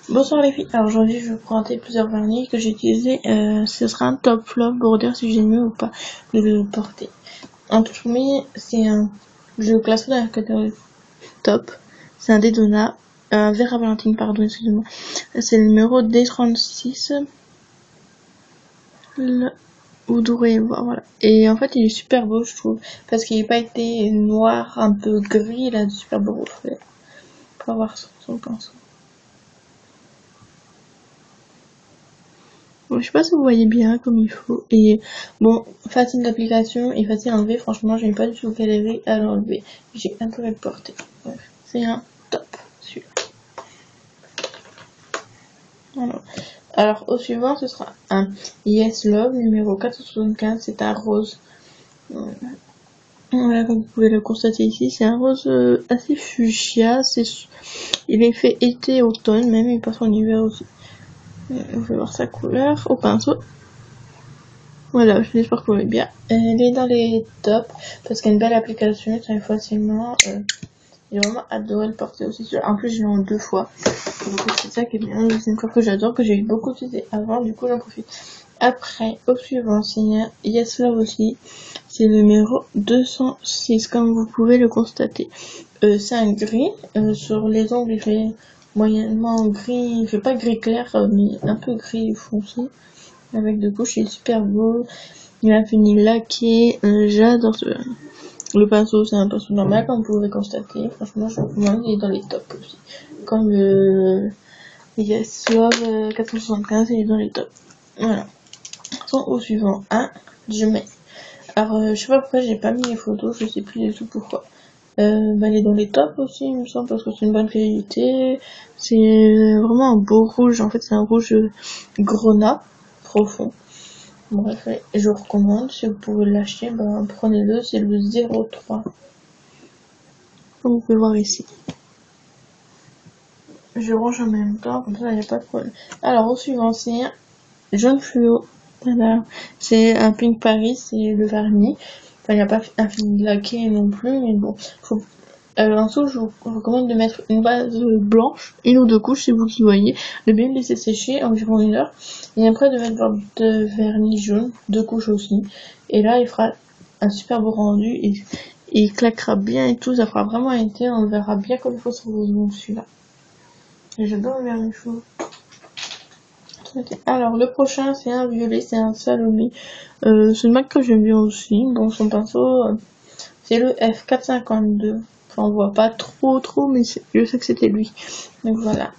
Bonsoir les filles, alors aujourd'hui je vais vous présenter plusieurs vernis que j'ai utilisés, ce sera un top flop pour dire si j'aime mieux ou pas de le porter. En tout premier, je le classerai dans la catégorie top, c'est un Dedona, Vera Valentine pardon, excusez-moi, c'est le numéro D36, ou doré, voilà. Et en fait il est super beau je trouve, parce qu'il n'est pas été noir, un peu gris, il a de super beaux reflets. On va voir son pinceau. Bon, je sais pas si vous voyez bien comme il faut. Et bon, facile d'application et facile à enlever. Franchement, j'ai pas du tout galéré à l'enlever. J'ai adoré le porter. Bref, c'est un top, celui-là. Voilà. Alors, au suivant, ce sera un Yes Love numéro 475. C'est un rose. Voilà, comme vous pouvez le constater ici, c'est un rose assez fuchsia. Il est fait été-automne, même il passe en hiver aussi. On va voir sa couleur au pinceau. Voilà, j'espère que vous voyez bien. Elle est dans les tops parce qu'elle a une belle application, ça va facilement. J'ai vraiment adoré le porter aussi. En plus, je l'ai en 2 fois. Donc c'est ça qui est bien. C'est une couleur que j'adore, que j'ai eu beaucoup utilisé avant, du coup j'en profite. Après, au suivant, c'est Yes Love aussi. C'est le numéro 206, comme vous pouvez le constater. C'est un gris. Sur les ongles, il fait moyennement gris. Il fait pas gris clair, mais un peu gris foncé. Avec deux couches, il est super beau. Il a fini laqué. J'adore le pinceau, c'est un pinceau normal comme vous pouvez constater. Franchement, je recommande, il est dans les tops aussi. Comme le Yes Love 475, il est dans les tops. Voilà. Au suivant, je mets. Alors, je sais pas pourquoi j'ai pas mis les photos, je sais plus du tout pourquoi. Il est dans les tops aussi, il me semble, parce que c'est une bonne qualité. C'est vraiment un beau rouge. En fait, c'est un rouge grenat profond. Bref, je vous recommande, si vous pouvez l'acheter, prenez-le, c'est le 03. Comme vous pouvez voir ici. Je range en même temps, comme ça il n'y a pas de problème. Alors au suivant, c'est un jaune fluo. Voilà. C'est un Pink Paris, c'est le vernis. Enfin, il n'y a pas un fini laqué non plus, mais bon. En dessous, je vous recommande de mettre une base blanche, une ou deux couches, c'est vous qui voyez, de bien laisser sécher environ 1 heure, et après de mettre de vernis jaune, 2 couches aussi, et là il fera un super beau rendu, et il claquera bien et tout, ça fera vraiment été, on le verra bien comme il faut sur vos ongles celui-là. Et j'adore le vernis chaud. Alors le prochain c'est un violet, c'est un Salomé, c'est une marque que j'aime bien aussi, bon son pinceau, c'est le F452. On voit pas trop, mais je sais que c'était lui. Donc voilà.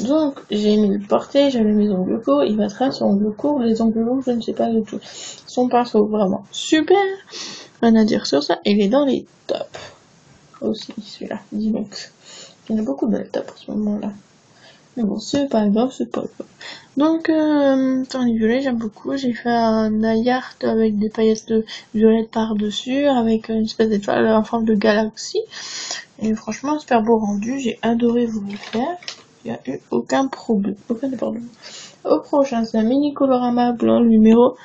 Donc j'ai mis le porter, j'avais mes ongles courts, il va tracer sur ongles courts, les ongles longs, je ne sais pas du tout. Son pinceau, vraiment super. Rien à dire sur ça. Il est dans les tops. Aussi, celui-là. Dis donc. Il y en a beaucoup dans les tops en ce moment-là. Mais bon, c'est pas grave, c'est pas grave. Donc, dans les violets, j'aime beaucoup. J'ai fait un yacht avec des paillettes de violettes par-dessus, avec une espèce d'étoile en forme de galaxie. Et franchement, super beau rendu. J'ai adoré vous le faire. Il n'y a eu aucun problème. Au prochain, c'est un mini colorama blanc, le numéro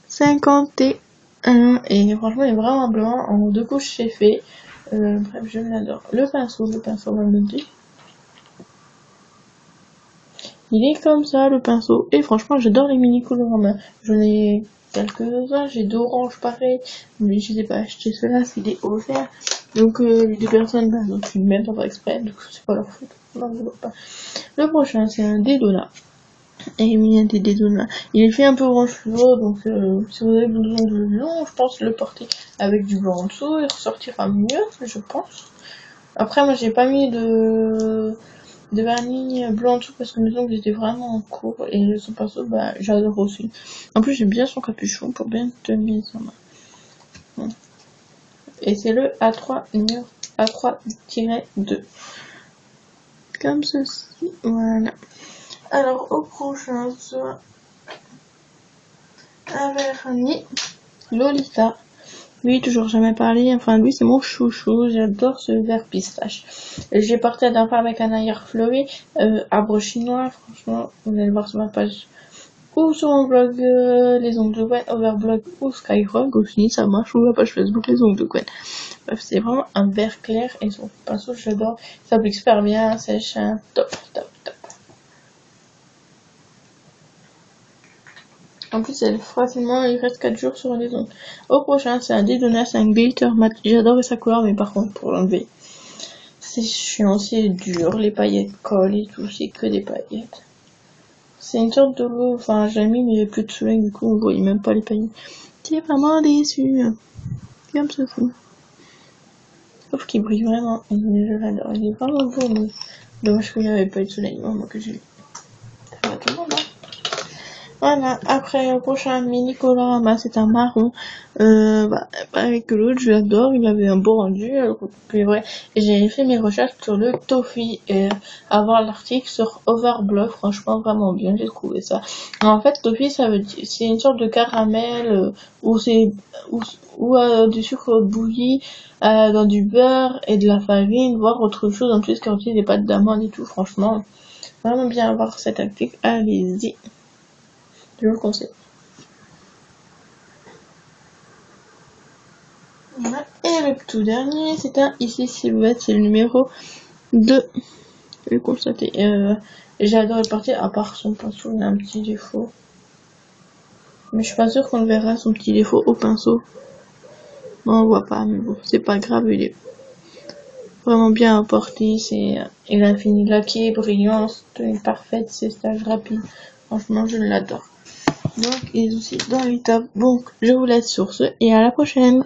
51. Et franchement, il est vraiment blanc. En 2 couches, c'est fait. Bref, je l'adore. Le pinceau, on va me dire. Il est comme ça, le pinceau. Et franchement, j'adore les mini colorama. J'en ai quelques-uns. J'ai d'orange pareil. Mais je n'ai pas acheté ceux-là. C'est des offerts. Donc, les 2 personnes, donc ils ne mettent pas exprès. Donc, c'est pas leur faute. Non, je vois pas. Le prochain, c'est un Dedona. Et il y a des Dedona. Il est fait un peu orange fluo. Donc, si vous avez besoin de long, je pense le porter avec du blanc en dessous. Il ressortira mieux, je pense. Après, moi, j'ai pas mis de vernis blanc en dessous parce que mes ongles étaient vraiment courts et son pinceau, j'adore aussi. En plus, j'aime bien son capuchon pour bien tenir sa main. Voilà. Et c'est le A3 numéro A3-2. Comme ceci, voilà. Alors, au prochain, soit un vernis Lolita. Lui, toujours jamais parlé. Enfin, lui, c'est mon chouchou. J'adore ce vert pistache. J'ai porté la dernière fois avec un arrière fleury, arbre chinois. Franchement, vous allez voir sur ma page ou sur mon blog, les ongles de Gwen, Overblog ou Skyrock aussi. Ça marche, ou la page Facebook, les ongles de Gwen. Bref, c'est vraiment un vert clair et son pinceau, j'adore. Ça s'applique super bien, sèche, top. En plus, elle facilement, il reste 4 jours sur les ongles. Au prochain, c'est un Didona 5 Glitter Matte. J'adore sa couleur, mais par contre, pour l'enlever, c'est chiant, c'est dur. Les paillettes collent et tout, c'est que des paillettes. C'est une sorte de l'eau, enfin, j'ai mis, mais il n'y avait plus de soleil, du coup, on voyait même pas les paillettes. T'es vraiment déçu. Comme ce fou. Sauf qu'il brille vraiment. Je l'adore. Il est vraiment beau, mais dommage qu'il n'y avait pas eu de soleil. Moi que j'ai eu. Ça va tout le monde, hein. Voilà. Après, le prochain mini Colorama, c'est un marron. Avec l'autre, je l'adore. Il avait un beau rendu. C'est vrai. Et j'ai fait mes recherches sur le toffee et avoir l'article sur Overbluff. Franchement, vraiment bien. J'ai trouvé ça. En fait, toffee, ça veut dire, c'est une sorte de caramel où c'est, du sucre bouilli, dans du beurre et de la farine, voire autre chose en plus quand il des pâtes d'amande et tout. Franchement, vraiment bien avoir cet article. Allez-y. Je vous le conseille. Voilà. Et le tout dernier, c'est un Ici Silhouette, c'est le numéro 2. Je vais constater. J'ai adoré le porter, à part son pinceau, il a un petit défaut. Mais je suis pas sûre qu'on le verra, son petit défaut au pinceau. Non, on voit pas, mais bon, c'est pas grave, il est vraiment bien apporté. Il a fini laqué, brillant, tenue parfaite, c'est stage rapide. Franchement, je l'adore. Donc, il est aussi dans les tops. Donc, je vous laisse sur ce et à la prochaine.